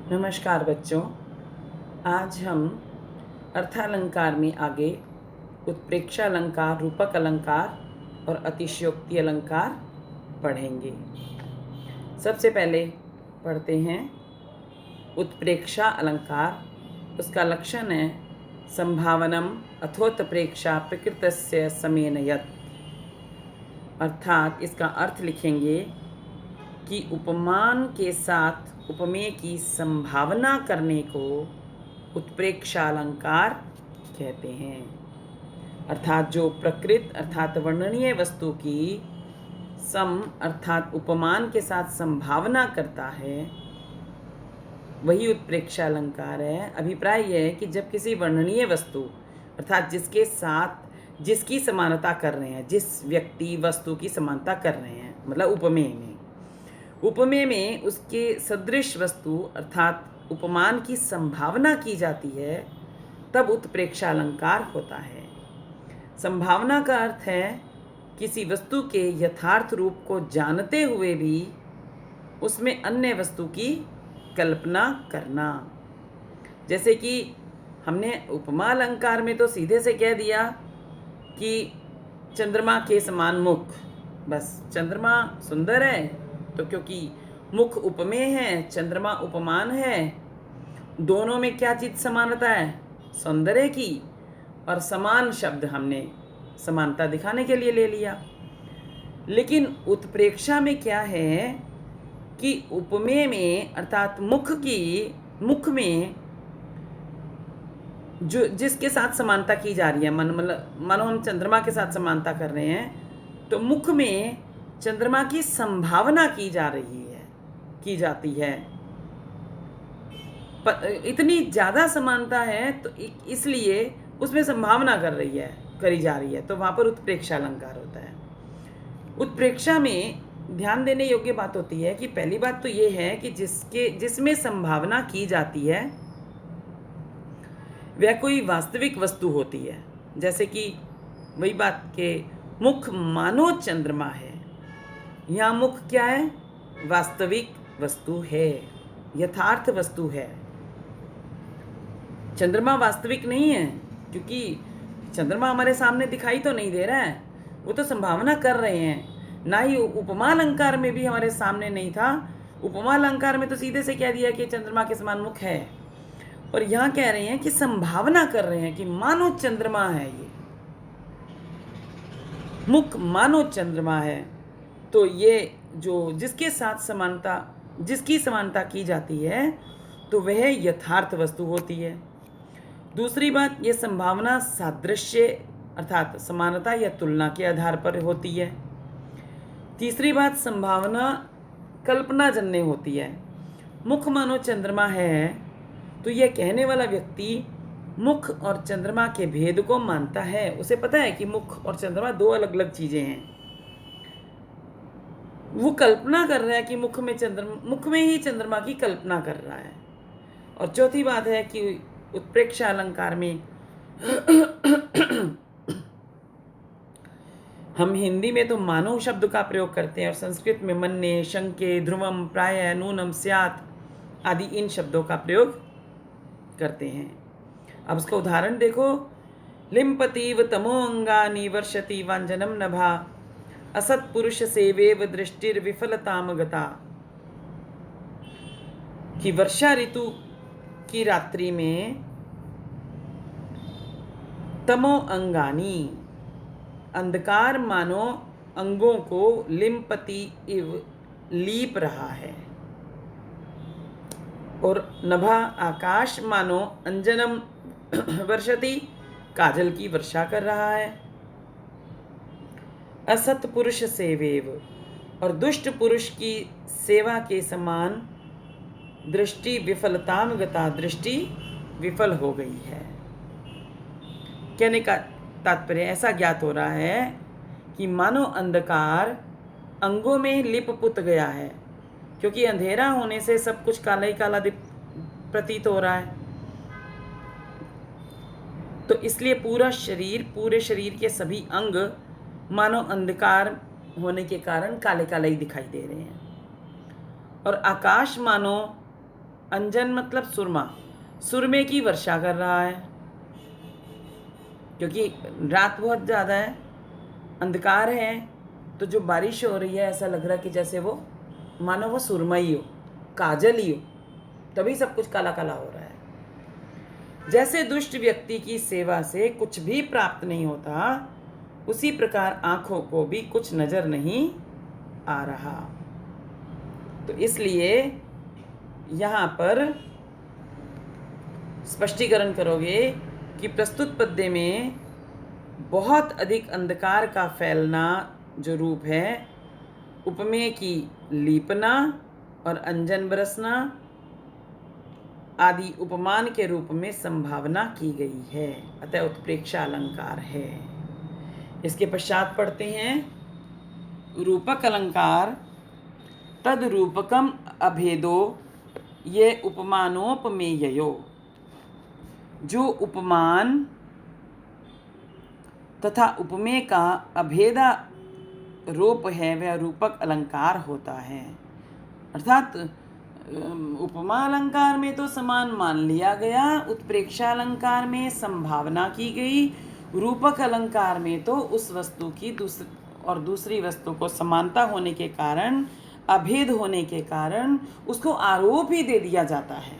नमस्कार बच्चों। आज हम अर्थालंकार में आगे उत्प्रेक्षा अलंकार, रूपक अलंकार और अतिशयोक्ति अलंकार पढ़ेंगे। सबसे पहले पढ़ते हैं उत्प्रेक्षा अलंकार। उसका लक्षण है संभावनम अथोत्प्रेक्षा प्रकृतस्य समेन यत्, अर्थात इसका अर्थ लिखेंगे कि उपमान के साथ उपमेय की संभावना करने को उत्प्रेक्षा अलंकार कहते हैं। अर्थात जो प्रकृत अर्थात वर्णनीय वस्तु की सम अर्थात उपमान के साथ संभावना करता है वही उत्प्रेक्षा अलंकार है। अभिप्राय यह है कि जब किसी वर्णनीय वस्तु अर्थात जिसके साथ जिसकी समानता कर रहे हैं, जिस व्यक्ति वस्तु की समानता कर रहे हैं, मतलब उपमेय में उसके सदृश वस्तु अर्थात उपमान की संभावना की जाती है, तब उत्प्रेक्षा अलंकार होता है। संभावना का अर्थ है किसी वस्तु के यथार्थ रूप को जानते हुए भी उसमें अन्य वस्तु की कल्पना करना। जैसे कि हमने उपमा अलंकार में तो सीधे से कह दिया कि चंद्रमा के समान मुख, बस चंद्रमा सुंदर है तो क्योंकि मुख उपमेय है, चंद्रमा उपमान है, दोनों में क्या चीज समानता है? सौंदर्य की। और समान शब्द हमने समानता दिखाने के लिए ले लिया। लेकिन उत्प्रेक्षा में क्या है कि उपमेय में अर्थात मुख में जो जिसके साथ समानता की जा रही है, मानो हम चंद्रमा के साथ समानता कर रहे हैं, तो मुख में चंद्रमा की संभावना की जाती है। इतनी ज़्यादा समानता है तो इसलिए उसमें संभावना करी जा रही है, तो वहाँ पर उत्प्रेक्षा अलंकार होता है। उत्प्रेक्षा में ध्यान देने योग्य बात होती है कि पहली बात तो ये है कि जिसमें संभावना की जाती है वह कोई वास्तविक वस्तु होती है। जैसे कि वही बात के मुख मानो चंद्रमा है, यहाँ मुख क्या है? वास्तविक वस्तु है, यथार्थ वस्तु है। चंद्रमा वास्तविक नहीं है, क्योंकि चंद्रमा हमारे सामने दिखाई तो नहीं दे रहा है, वो तो संभावना कर रहे हैं। ना ही उपमा अलंकार में भी हमारे सामने नहीं था। उपमा अलंकार में तो सीधे से कह दिया कि चंद्रमा के समान मुख है, और यहाँ कह रहे हैं कि संभावना कर रहे हैं कि मानो चंद्रमा है, ये मुख मानो चंद्रमा है। तो ये जो जिसकी समानता की जाती है तो वह यथार्थ वस्तु होती है। दूसरी बात, ये संभावना सादृश्य अर्थात समानता या तुलना के आधार पर होती है। तीसरी बात, संभावना कल्पनाजन्य होती है। मुख मानो चंद्रमा है तो यह कहने वाला व्यक्ति मुख और चंद्रमा के भेद को मानता है। उसे पता है कि मुख और चंद्रमा दो अलग अलग चीजें हैं। वो कल्पना कर रहा है कि मुख में ही चंद्रमा की कल्पना कर रहा है। और चौथी बात है कि उत्प्रेक्षा अलंकार में हम हिंदी में तो मानो शब्द का प्रयोग करते हैं और संस्कृत में मन्ये, शंके, ध्रुवम, प्रायः, नूनम, स्यात् आदि इन शब्दों का प्रयोग करते हैं। अब उसका उदाहरण देखो। लिम्पतीव तमोअंगानि वर्षति वाञ्छनं नभा असत्पुरुष सेवेव दृष्टिर विफलताम गता। कि वर्षा ऋतु की रात्रि में तमो अंगानी अंधकार मानो अंगों को लिम्पति इव लीप रहा है, और नभा आकाश मानो अंजनम वर्षति काजल की वर्षा कर रहा है। असत पुरुष सेवेव, और दुष्ट पुरुष की सेवा के समान दृष्टि विफलताम गता, दृष्टि विफल हो गई है। कहने का तात्पर्य ऐसा ज्ञात हो रहा है कि मानो अंधकार अंगों में लिपपुत गया है, क्योंकि अंधेरा होने से सब कुछ काला ही काला प्रतीत हो रहा है। तो इसलिए पूरे शरीर के सभी अंग मानो अंधकार होने के कारण काले काले ही दिखाई दे रहे हैं। और आकाश मानो अंजन मतलब सुरमा, सुरमे की वर्षा कर रहा है, क्योंकि रात बहुत ज़्यादा है, अंधकार है, तो जो बारिश हो रही है ऐसा लग रहा है कि जैसे वो मानो वो सुरमा ही हो, काजल ही हो, तभी सब कुछ काला काला हो रहा है। जैसे दुष्ट व्यक्ति की सेवा से कुछ भी प्राप्त नहीं होता, उसी प्रकार आंखों को भी कुछ नजर नहीं आ रहा। तो इसलिए यहाँ पर स्पष्टीकरण करोगे कि प्रस्तुत पद्य में बहुत अधिक अंधकार का फैलना जो रूप है, उपमेय की लीपना और अंजन बरसना आदि उपमान के रूप में संभावना की गई है, अतः उत्प्रेक्षा अलंकार है। इसके पश्चात पढ़ते हैं रूपक अलंकार। तद रूपकम अभेदो ये उपमानोपमेयो। जो उपमान तथा उपमेय का अभेदा रूप है वह रूपक अलंकार होता है। अर्थात उपमा अलंकार में तो समान मान लिया गया, उत्प्रेक्षा अलंकार में संभावना की गई, रूपक अलंकार में तो उस वस्तु की दूसरी वस्तु को समानता होने के कारण, अभेद होने के कारण उसको आरोप ही दे दिया जाता है।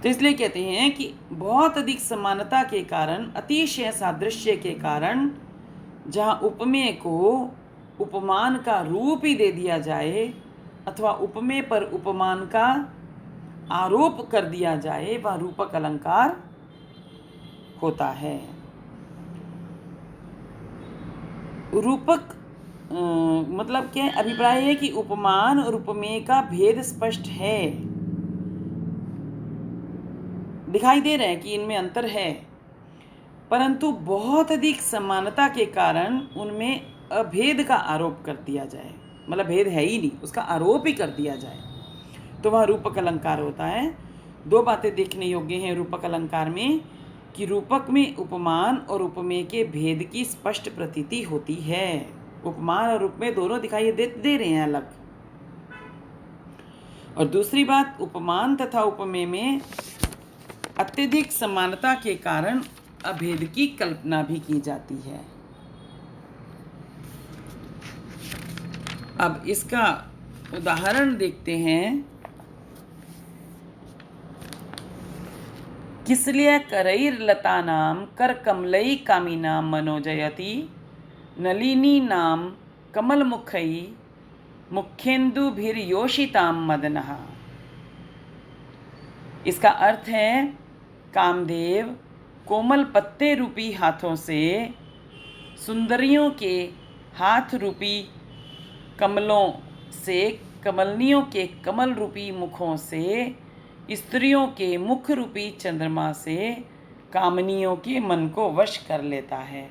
तो इसलिए कहते हैं कि बहुत अधिक समानता के कारण, अतिशय सादृश्य के कारण जहाँ उपमेय को उपमान का रूप ही दे दिया जाए अथवा उपमेय पर उपमान का आरोप कर दिया जाए, वह रूपक अलंकार होता है। रूपक मतलब क्या अभिप्राय है कि उपमान और उपमेय का भेद स्पष्ट है, दिखाई दे रहा है कि इनमें अंतर है, परंतु बहुत अधिक समानता के कारण उनमें अभेद का आरोप कर दिया जाए, मतलब भेद है ही नहीं, उसका आरोप ही कर दिया जाए, तो वह रूपक अलंकार होता है। दो बातें देखने योग्य हैं रूपक अलंकार में कि रूपक में उपमान और उपमेय के भेद की स्पष्ट प्रतीति होती है। उपमान और उपमेय दोनों दिखाई दे रहे हैं अलग। और दूसरी बात, उपमान तथा उपमेय में अत्यधिक समानता के कारण अभेद की कल्पना भी की जाती है। अब इसका उदाहरण देखते हैं। किसलिय करैर्लतानां करकमलै कामिनां मनोजयति नलिनी नाम कमलमुखै मुख्येन्दुभिर्योषितां मदनः। इसका अर्थ है कामदेव कोमल पत्ते रूपी हाथों से सुंदरियों के हाथ रूपी कमलों से, कमलनियों के कमल रूपी मुखों से, स्त्रियों के मुख रूपी चंद्रमा से कामनियों के मन को वश कर लेता है।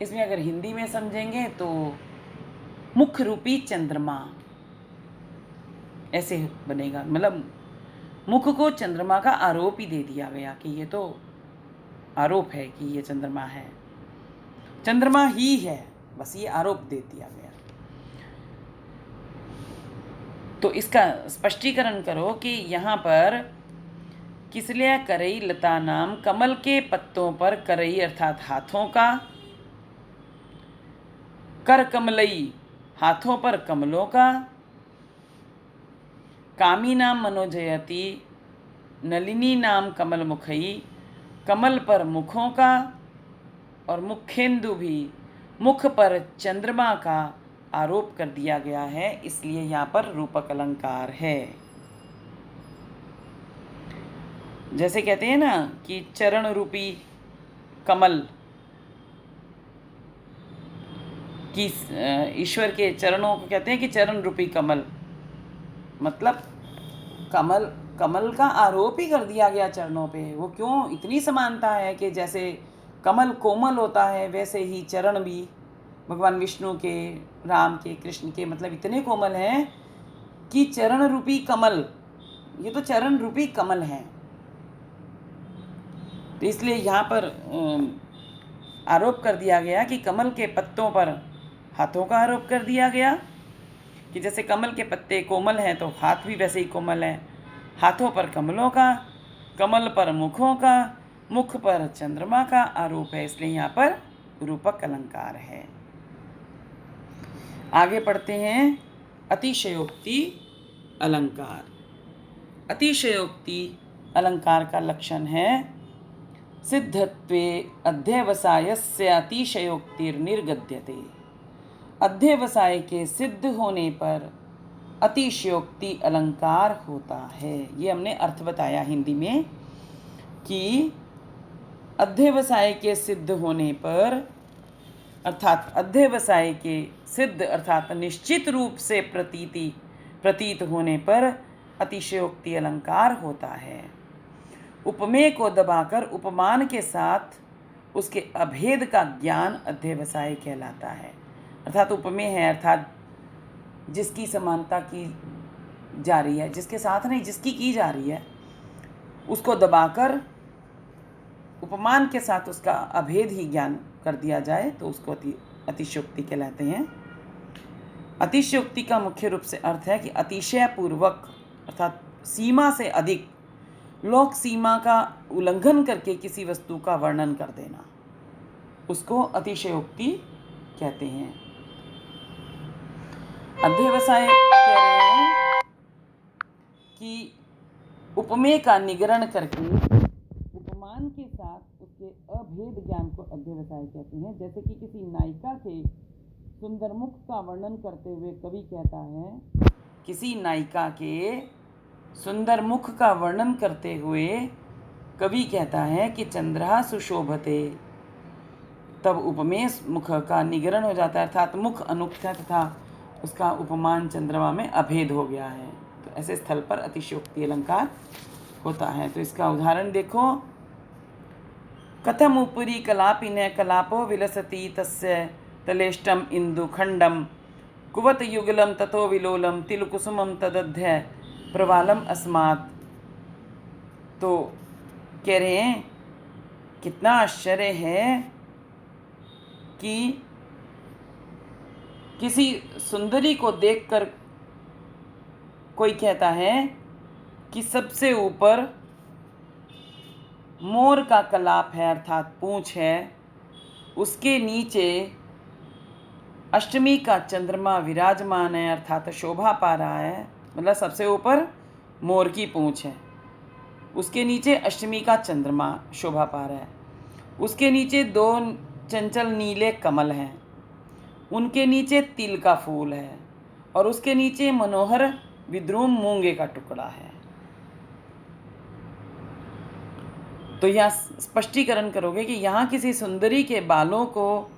इसमें अगर हिंदी में समझेंगे तो मुख रूपी चंद्रमा ऐसे बनेगा, मतलब मुख को चंद्रमा का आरोप ही दे दिया गया कि ये तो आरोप है कि ये चंद्रमा है, चंद्रमा ही है, बस ये आरोप दे दिया गया। तो इसका स्पष्टीकरण करो कि यहाँ पर किसलिय करई लता नाम, कमल के पत्तों पर करई अर्थात हाथों का, कर कमलई हाथों पर कमलों का, कामी नाम मनोजयति नलिनी नाम कमल मुखई कमल पर मुखों का, और मुखेंदु भी मुख पर चंद्रमा का आरोप कर दिया गया है, इसलिए यहाँ पर रूपक अलंकार है। जैसे कहते हैं ना कि चरण रूपी कमल कि ईश्वर के चरणों को कहते हैं कि चरण रूपी कमल, मतलब कमल का आरोप ही कर दिया गया चरणों पे। वो क्यों, इतनी समानता है कि जैसे कमल कोमल होता है वैसे ही चरण भी भगवान विष्णु के, राम के, कृष्ण के, मतलब इतने कोमल हैं कि चरण रूपी कमल, ये तो चरण रूपी कमल हैं। तो इसलिए यहाँ पर आरोप कर दिया गया कि कमल के पत्तों पर हाथों का आरोप कर दिया गया, कि जैसे कमल के पत्ते कोमल हैं तो हाथ भी वैसे ही कोमल हैं। हाथों पर कमलों का, कमल पर मुखों का, मुख पर चंद्रमा का आरोप है, इसलिए यहाँ पर रूपक अलंकार है। आगे पढ़ते हैं अतिशयोक्ति अलंकार। अतिशयोक्ति अलंकार का लक्षण है सिद्धत्वे अध्यवसायस्य अतिशयोक्तिर्निर्गद्यते। अध्यवसाय के सिद्ध होने पर अतिशयोक्ति अलंकार होता है। ये हमने अर्थ बताया हिंदी में कि अध्यवसाय के सिद्ध होने पर, अर्थात अध्यवसाय के सिद्ध अर्थात निश्चित रूप से प्रतीत होने पर अतिशयोक्ति अलंकार होता है। उपमेय को दबाकर उपमान के साथ उसके अभेद का ज्ञान अध्यवसाय कहलाता है। अर्थात उपमेय है अर्थात जिसकी समानता की जा रही है, जिसके साथ नहीं जिसकी की जा रही है, उसको दबाकर उपमान के साथ उसका अभेद ही ज्ञान कर दिया जाए तो उसको अतिशयोक्ति कहलाते हैं। अतिशयोक्ति का मुख्य रूप से अर्थ है कि अतिशय पूर्वक अर्थात सीमा से अधिक, लोक सीमा का उल्लंघन करके किसी वस्तु का वर्णन कर देना, उसको अतिशयोक्ति कहते हैं। अध्यवसाय कह रहे हैं कि उपमेय का निगरण करके उपमान के साथ उसके अभेद ज्ञान को अध्यवसाय कहते हैं। जैसे कि किसी नायिका के सुंदर मुख का वर्णन करते हुए कवि कहता है, किसी नायिका के सुंदर मुख का वर्णन करते हुए कवि कहता है कि चंद्रहा सुशोभते, तब उपमेय मुख का निगरण हो जाता है, अर्थात मुख अनुक्त है तथा उसका उपमान चंद्रमा में अभेद हो गया है। तो ऐसे स्थल पर अतिशयोक्ति अलंकार होता है। तो इसका उदाहरण देखो, कथम उपरि कलापिन कलापो विलसति तस्य तलेष्टम इंदुखंडम कुवत युगलम ततो विलोलम तिलकुसुमम तदध्य प्रवालम अस्मात्। तो कह रहे हैं कितना आश्चर्य है कि किसी सुंदरी को देखकर कोई कहता है कि सबसे ऊपर मोर का कलाप है अर्थात पूंछ है, उसके नीचे अष्टमी का चंद्रमा विराजमान है अर्थात शोभा पा रहा है, मतलब सबसे ऊपर मोर की पूंछ है, उसके नीचे अष्टमी का चंद्रमा शोभा पा रहा है, उसके नीचे दो चंचल नीले कमल हैं, उनके नीचे तिल का फूल है और उसके नीचे मनोहर विद्रुम मूंगे का टुकड़ा है। तो यहाँ स्पष्टीकरण करोगे कि यहाँ किसी सुंदरी के बालों को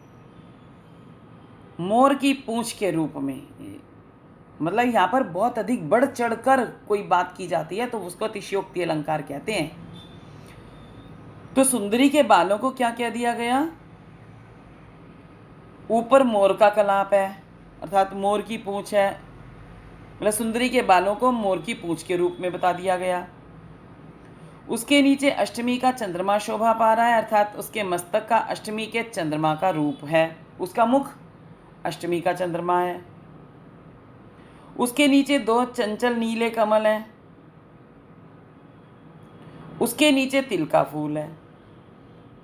मोर की पूंछ के रूप में, मतलब यहाँ पर बहुत अधिक बढ़ चढ़कर कोई बात की जाती है तो उसको अतिशयोक्ति अलंकार कहते हैं। तो सुंदरी के बालों को क्या कह दिया गया, ऊपर मोर का कलाप है अर्थात मोर की पूंछ है, मतलब सुंदरी के बालों को मोर की पूंछ के रूप में बता दिया गया। उसके नीचे अष्टमी का चंद्रमा शोभा पा रहा है अर्थात उसके मस्तक का अष्टमी के चंद्रमा का रूप है, उसका मुख अष्टमी का चंद्रमा है, उसके नीचे दो चंचल नीले कमल हैं, उसके नीचे तिल का फूल है।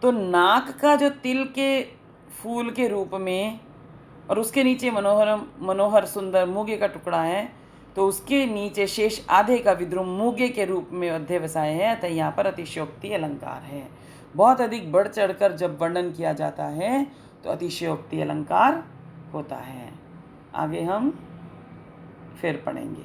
तो नाक का जो तिल के फूल के रूप में और उसके नीचे मनोहर सुंदर मूंगे का टुकड़ा है, तो उसके नीचे शेष आधे का विद्रुम मूंगे के रूप में अध्यवसाय है, तो यहाँ पर अतिशयोक्ति अलंकार है। बहुत अधिक बढ़ चढ़कर जब वर्णन किया जाता है तो अतिशयोक्ति अलंकार होता है। आगे हम फिर पढ़ेंगे।